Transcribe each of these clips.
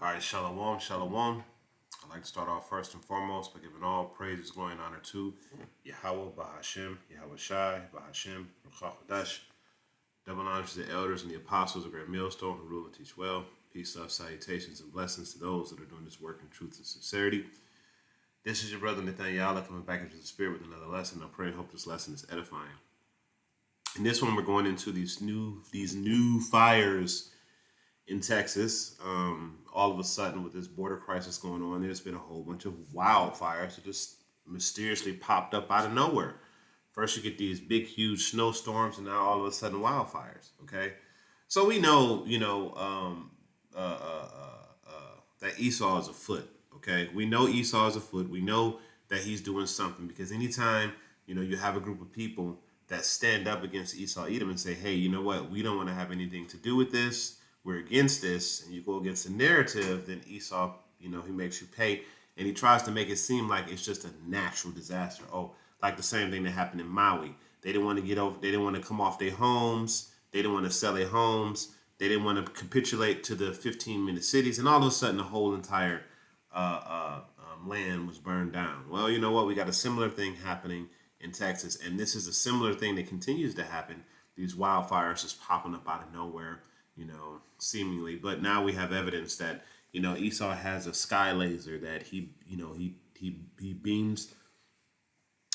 All right, shalom, shalom. I'd like to start off first and foremost by giving all praises, glory, and honor to Yahweh, Bahashem, Yahweh Shai, Bahashem, Ruchach double honor to the elders and the apostles of Great Millstone who rule and teach well. Peace, love, salutations, and blessings to those that are doing this work in truth and sincerity. This is your brother Nathaniel coming back into the spirit with another lesson. I pray and hope this lesson is edifying. In this one, we're going into these new fires in Texas. All of a sudden, with this border crisis going on, there's been a whole bunch of wildfires that just mysteriously popped up out of nowhere. First, you get these big, huge snowstorms, and now all of a sudden, wildfires. Okay, so we know, that Esau is afoot. Okay, we know Esau is afoot. We know that he's doing something because anytime you have a group of people that stand up against Esau Edom and say, "Hey, you know what? We don't want to have anything to do with this. We're against this," and you go against the narrative, then Esau, he makes you pay, and he tries to make it seem like it's just a natural disaster. Oh, like the same thing that happened in Maui. They didn't want to get over. They didn't want to come off their homes. They didn't want to sell their homes. They didn't want to capitulate to the 15-minute cities, and all of a sudden, the whole entire land was burned down. Well, you know what? We got a similar thing happening in Texas, and this is a similar thing that continues to happen. These wildfires just popping up out of nowhere, seemingly. But now we have evidence that Esau has a sky laser that he beams.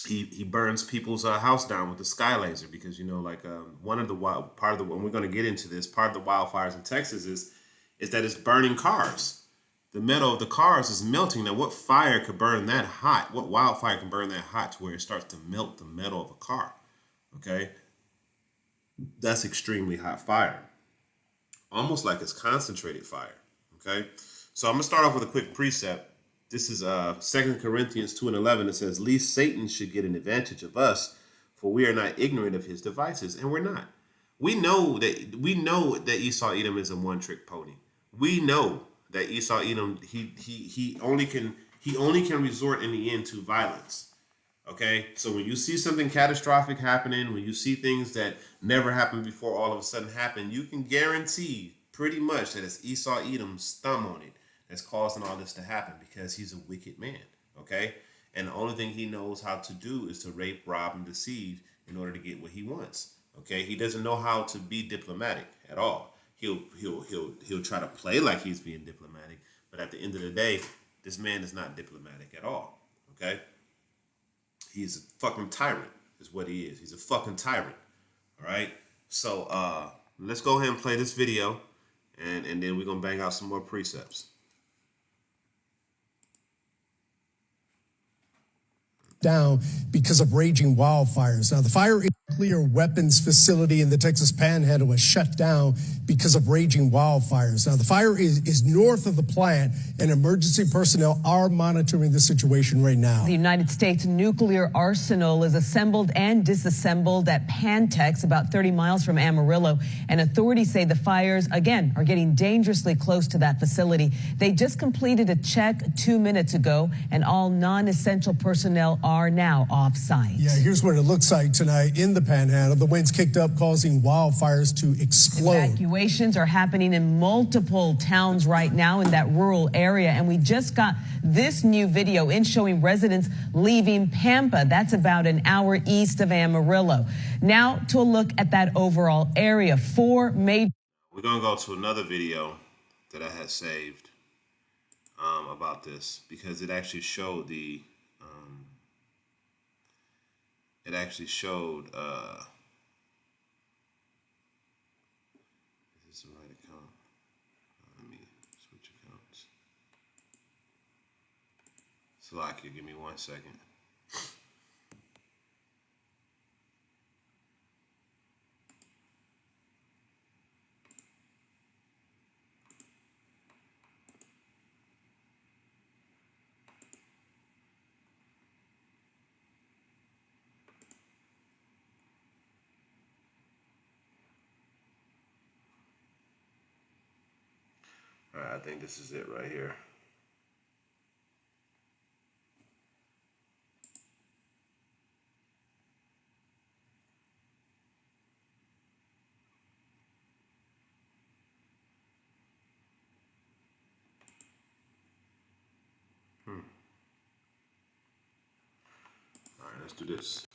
He burns people's house down with the sky laser because one of the part of the and we're going to get into this part of the wildfires in Texas is that it's burning cars. The metal of the cars is melting. Now, what fire could burn that hot? What wildfire can burn that hot to where it starts to melt the metal of a car? Okay, that's extremely hot fire, almost like it's concentrated fire. Okay, so I'm gonna start off with a quick precept. This is 2 Corinthians 2:11. It says, "Least Satan should get an advantage of us, for we are not ignorant of his devices," and we're not. We know that Esau Edom is a one-trick pony. We know that Esau Edom he only can resort in the end to violence. Okay, so when you see something catastrophic happening, when you see things that never happened before all of a sudden happen, you can guarantee pretty much that it's Esau Edom's thumb on it that's causing all this to happen because he's a wicked man. Okay, and the only thing he knows how to do is to rape, rob, and deceive in order to get what he wants. Okay, he doesn't know how to be diplomatic at all. He'll try to play like he's being diplomatic, but at the end of the day, this man is not diplomatic at all. Okay. He's a fucking tyrant, is what he is. He's a fucking tyrant. All right. So let's go ahead and play this video, and then we're gonna bang out some more precepts. Down because of raging wildfires. Now, the fire nuclear weapons facility in the Texas Panhandle was shut down because of raging wildfires. Now, the fire is north of the plant, and emergency personnel are monitoring the situation right now. The United States nuclear arsenal is assembled and disassembled at Pantex, about 30 miles from Amarillo, and authorities say the fires, again, are getting dangerously close to that facility. They just completed a check 2 minutes ago, and all non-essential personnel are now off-site. Yeah, here's what it looks like tonight in the Panhandle. The winds kicked up, causing wildfires to explode. Evacuations are happening in multiple towns right now in that rural area, and we just got this new video in showing residents leaving Pampa. That's about an hour east of Amarillo. Now to a look at that overall area. We're going to go to another video that I had saved about this because it actually showed the it actually showed is this the right account? Let me switch accounts. Salakia, give me 1 second. All right, I think this is it right here. let's do this.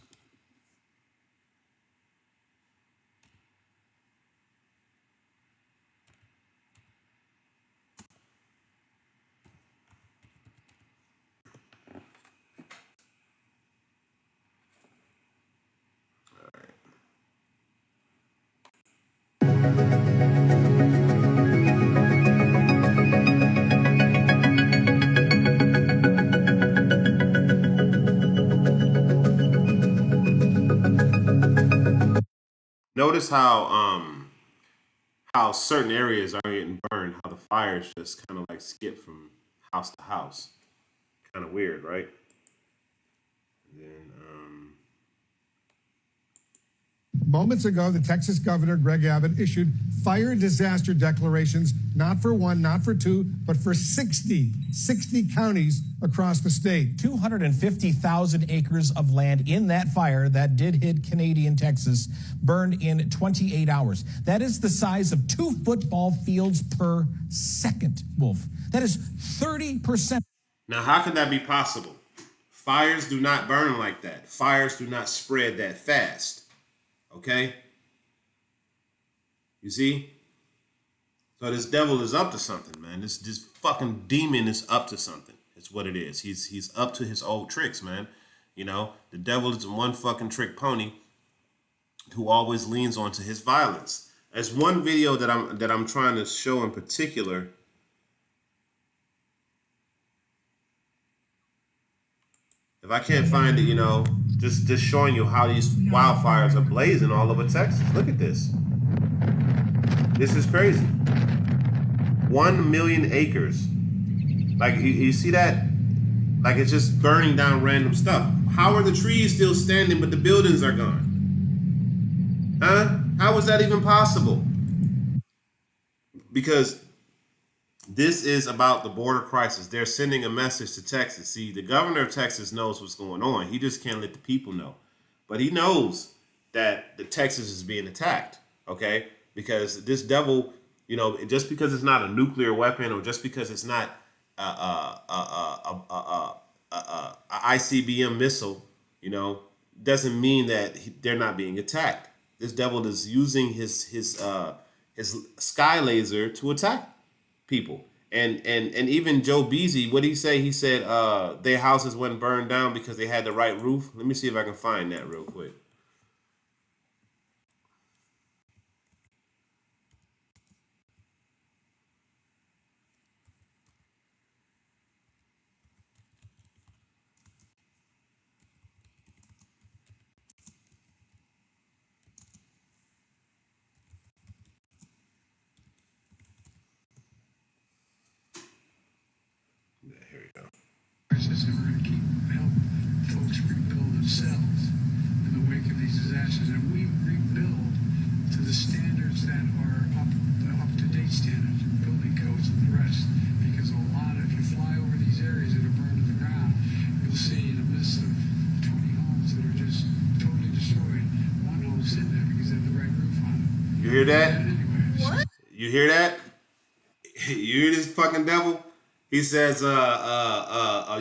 Notice how certain areas are getting burned, how the fires just kind of like skip from house to house. Kind of weird, right? And then Moments ago, the Texas Governor, Greg Abbott, issued fire disaster declarations, not for one, not for two, but for 60 counties across the state. 250,000 acres of land in that fire that did hit Canadian Texas burned in 28 hours. That is the size of 2 football fields per second, Wolf. That is 30%. now, how can that be possible? Fires do not burn like that. Fires do not spread that fast. Okay? You see? So this devil is up to something, man. This fucking demon is up to something. It's what it is. He's up to his old tricks, man. You know, the devil is one fucking trick pony who always leans onto his violence. There's one video that I'm trying to show in particular. If I can't find it, you know, just showing you how these wildfires are blazing all over Texas. Look at this. This is crazy. 1 million acres. Like, you see that? Like, it's just burning down random stuff. How are the trees still standing but the buildings are gone? Huh? How is that even possible? Because this is about the border crisis. They're sending a message to Texas. See, the governor of Texas knows what's going on. He just can't let the people know. But he knows that the Texas is being attacked, okay? Because this devil, you know, just because it's not a nuclear weapon or just because it's not a ICBM missile, you know, doesn't mean that they're not being attacked. This devil is using his sky laser to attack people. And even Joe Beasy, what did he say? He said their houses wasn't burned down because they had the right roof. Let me see if I can find that real quick. Yeah, here we go. Says we're going to keep help folks rebuild themselves in the wake of these disasters, and we rebuild to the standards that are up-to-date standards, building codes and the rest. Because a lot, if you fly over these areas that are burned to the ground, you'll see in the midst of 20 homes that are just totally destroyed, one home's sitting there because they have the right roof on it. You hear that? Anyway, What? You hear that? You hear this fucking devil? He says, you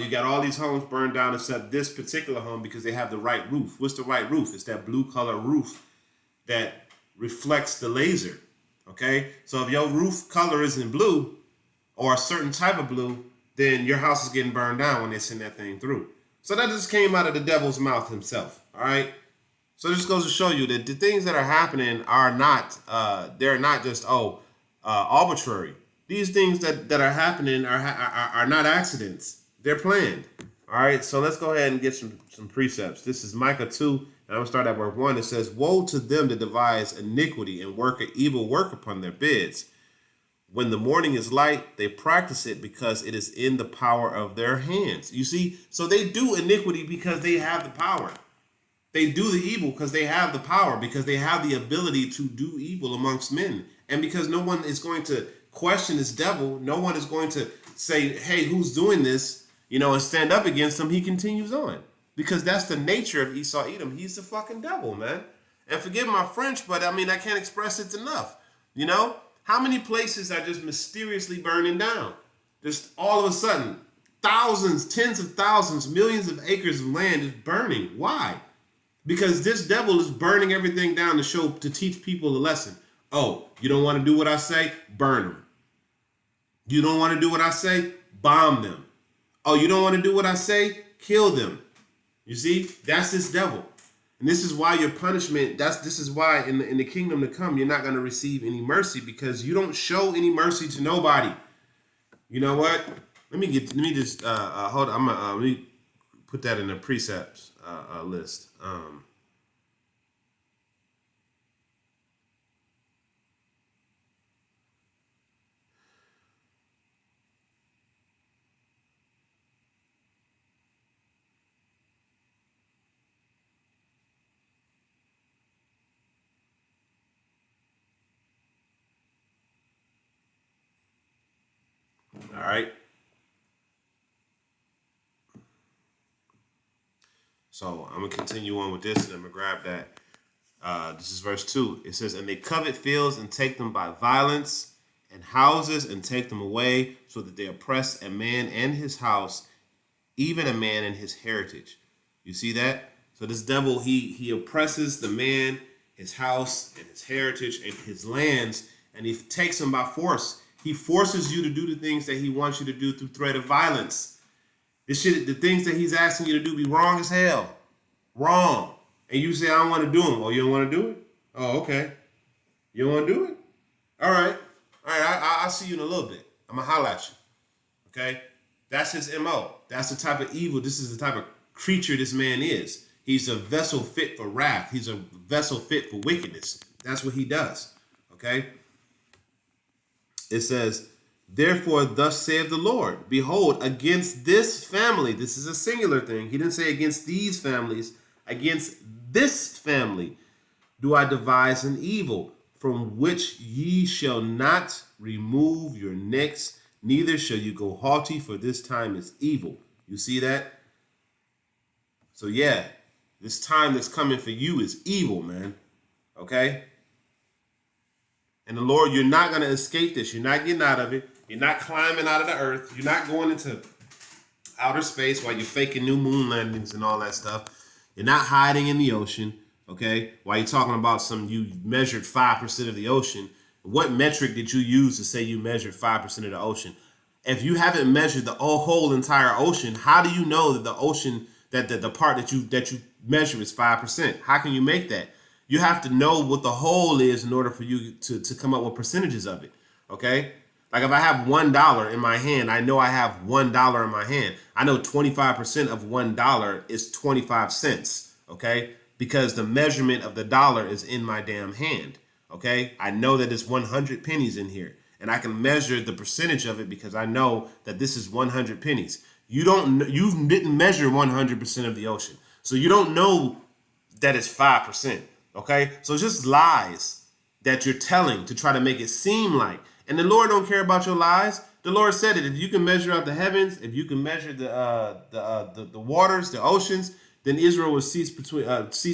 got all these homes burned down except this particular home because they have the right roof. What's the right roof? It's that blue color roof that reflects the laser. Okay? So if your roof color isn't blue or a certain type of blue, then your house is getting burned down when they send that thing through. So that just came out of the devil's mouth himself. All right? So this goes to show you that the things that are happening are not, they're not just, arbitrary. These things that are happening are not accidents. They're planned. All right, so let's go ahead and get some precepts. This is Micah 2, and I'm going to start at verse 1. It says, woe to them that devise iniquity and work an evil work upon their beds. When the morning is light, they practice it because it is in the power of their hands. You see, so they do iniquity because they have the power. They do the evil because they have the power, because they have the ability to do evil amongst men. And because no one is going to question this devil, no one is going to say, hey, who's doing this, you know, and stand up against him. He continues on because that's the nature of Esau Edom. He's the fucking devil, man. And forgive my French, but I mean, I can't express it enough. You know, how many places are just mysteriously burning down? Just all of a sudden, thousands, tens of thousands, millions of acres of land is burning. Why? Because this devil is burning everything down to teach people a lesson. Oh, you don't want to do what I say? Burn them. You don't want to do what I say? Bomb them. Oh, you don't want to do what I say? Kill them. You see, that's this devil. And this is why your punishment, this is why in the kingdom to come, you're not going to receive any mercy, because you don't show any mercy to nobody. You know what? Let me just hold on. Let me put that in the precepts list. All right. So I'm gonna continue on with this, and I'm gonna grab that. This is verse 2. It says, "And they covet fields and take them by violence, and houses and take them away, so that they oppress a man and his house, even a man and his heritage." You see that? So this devil, he oppresses the man, his house, and his heritage, and his lands, and he takes them by force. He forces you to do the things that he wants you to do through threat of violence. The things that he's asking you to do be wrong as hell. Wrong. And you say, I don't want to do them. Oh, you don't want to do it? Oh, okay. You don't want to do it? All right. All right, I'll see you in a little bit. I'm going to holler at you. Okay? That's his MO. That's the type of evil. This is the type of creature this man is. He's a vessel fit for wrath. He's a vessel fit for wickedness. That's what he does. Okay? It says, "Therefore, thus saith the Lord, behold, against this family," this is a singular thing. He didn't say against these families, against this family do I devise an evil, from which ye shall not remove your necks, neither shall you go haughty, for this time is evil. You see that? So yeah, this time that's coming for you is evil, man. Okay? And the Lord, you're not going to escape this. You're not getting out of it. You're not climbing out of the earth. You're not going into outer space while you're faking new moon landings and all that stuff. You're not hiding in the ocean, okay? While you're talking about you measured 5% of the ocean. What metric did you use to say you measured 5% of the ocean? If you haven't measured the whole entire ocean, how do you know that the ocean, that the part that you measure is 5%? How can you make that? You have to know what the whole is in order for you to come up with percentages of it, okay? Like if I have $1 in my hand, I know I have $1 in my hand. I know 25% of $1 is 25 cents, okay? Because the measurement of the dollar is in my damn hand, okay? I know that it's 100 pennies in here, and I can measure the percentage of it because I know that this is 100 pennies. You didn't measure 100% of the ocean, so you don't know that it's 5%. Okay, so it's just lies that you're telling to try to make it seem like. And the Lord don't care about your lies. The Lord said it. If you can measure out the heavens, if you can measure the waters, the oceans, then Israel will cease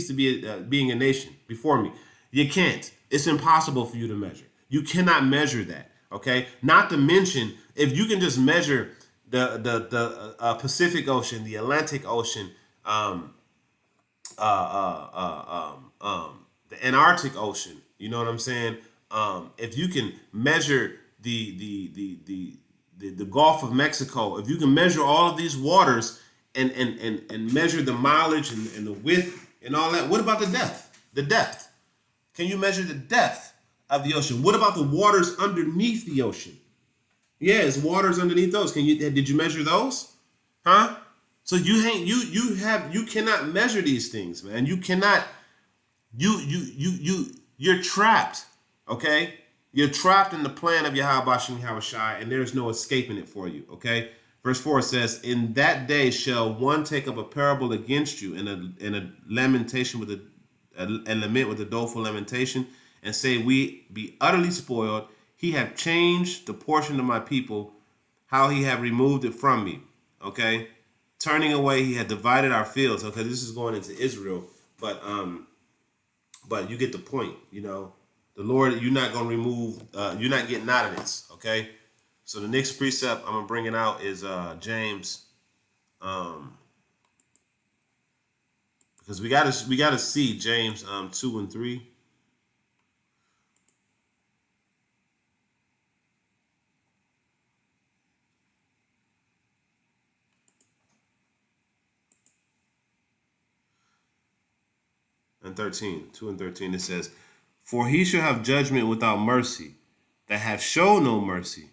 to be being a nation before me. You can't. It's impossible for you to measure. You cannot measure that. Okay. Not to mention, if you can just measure the Pacific Ocean, the Atlantic Ocean, the Antarctic Ocean, you know what I'm saying? If you can measure the Gulf of Mexico, if you can measure all of these waters and measure the mileage and the width and all that, what about the depth? The depth. Can you measure the depth of the ocean? What about the waters underneath the ocean? Yeah, it's waters underneath those. Did you measure those? Huh? So you cannot measure these things, man. You cannot. You're trapped. Okay, you're trapped in the plan of Yahweh Shem Yahweh Shai, and there's no escaping it for you. Okay, verse 4 says, "In that day shall one take up a parable against you, and a lamentation with and lament with a doleful lamentation, and say, we be utterly spoiled. He have changed the portion of my people, how he have removed it from me." Okay. Turning away, he had divided our fields. Okay, this is going into Israel, but you get the point. You know, the Lord, you're not gonna remove. You're not getting out of this. Okay, So the next precept I'm gonna bring it out is James, because we gotta see James 2 and 3. And 13, 2 and 13, it says, "For he shall have judgment without mercy, that have shown no mercy,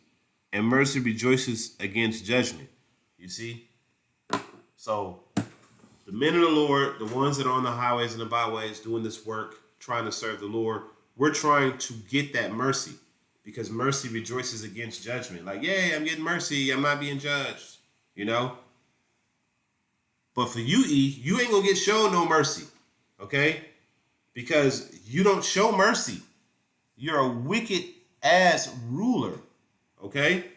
and mercy rejoices against judgment." You see? So the men of the Lord, the ones that are on the highways and the byways doing this work, trying to serve the Lord, we're trying to get that mercy, because mercy rejoices against judgment. Like, yay, I'm getting mercy. I'm not being judged, you know? But for you, E, you ain't gonna get shown no mercy, okay? Because you don't show mercy. You're a wicked ass ruler, okay?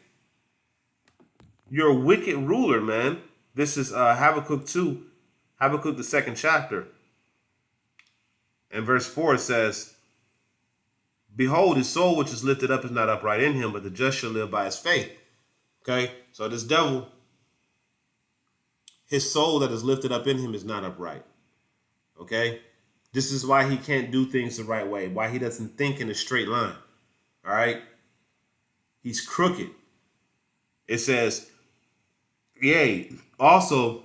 You're a wicked ruler, man. This is Habakkuk 2, Habakkuk the 2nd chapter. And verse 4 says, "Behold, his soul which is lifted up is not upright in him, but the just shall live by his faith." Okay? So this devil, his soul that is lifted up in him is not upright. Okay? This is why he can't do things the right way, why he doesn't think in a straight line. All right? He's crooked. It says, "Yea, also,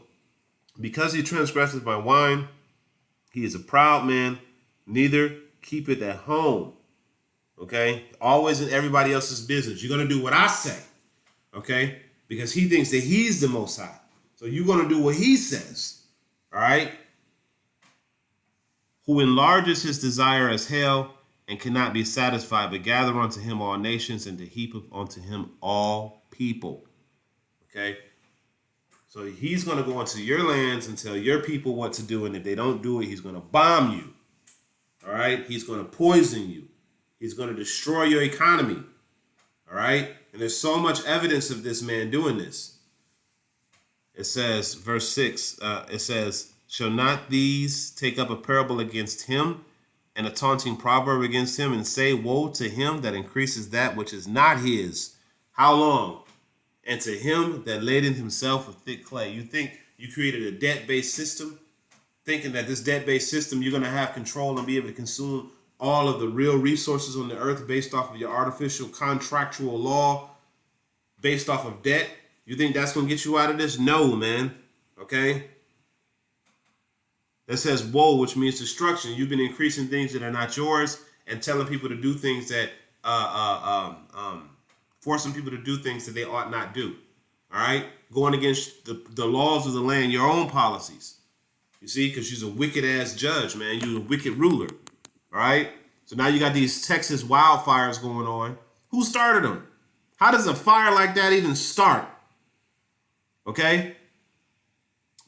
because he transgresses my wine, he is a proud man, neither keepeth at home." Okay? Always in everybody else's business. You're going to do what I say. Okay? Because he thinks that he's the Most High. So you're going to do what he says. All right? "Who enlarges his desire as hell, and cannot be satisfied, but gather unto him all nations, and to heap unto him all people." Okay? So he's going to go into your lands and tell your people what to do, and if they don't do it, he's going to bomb you. All right? He's going to poison you. He's going to destroy your economy. All right? And there's so much evidence of this man doing this. It says, verse 6, it says, "Shall not these take up a parable against him, and a taunting proverb against him, and say, Woe to him that increases that which is not his. How long? And to him that laden himself with thick clay." You think you created a debt-based system, thinking that this debt-based system, you're going to have control and be able to consume all of the real resources on the earth based off of your artificial contractual law, based off of debt. You think that's going to get you out of this? No, man. Okay? That says woe, which means destruction. You've been increasing things that are not yours and telling people to do things that, forcing people to do things that they ought not do. All right? Going against the laws of the land, your own policies. You see? Because you're a wicked ass judge, man. You're a wicked ruler. All right? So now you got these Texas wildfires going on. Who started them? How does a fire like that even start? Okay?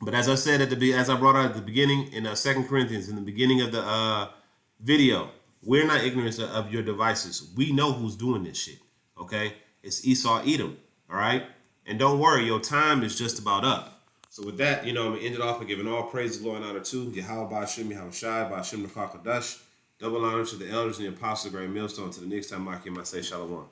But as I said as I brought out at the beginning in 2 Corinthians, in the beginning of the video, we're not ignorant of your devices. We know who's doing this shit. Okay? It's Esau Edom. All right? And don't worry, your time is just about up. So with that, I'm going to end it off by giving all praise, glory, and honor to Yahweh Ba'ashem, Yahweh Shai, Ba'ashem Nekakadash. Double honor to the elders and the apostles of Great Millstone. To the next time, I say Shalom.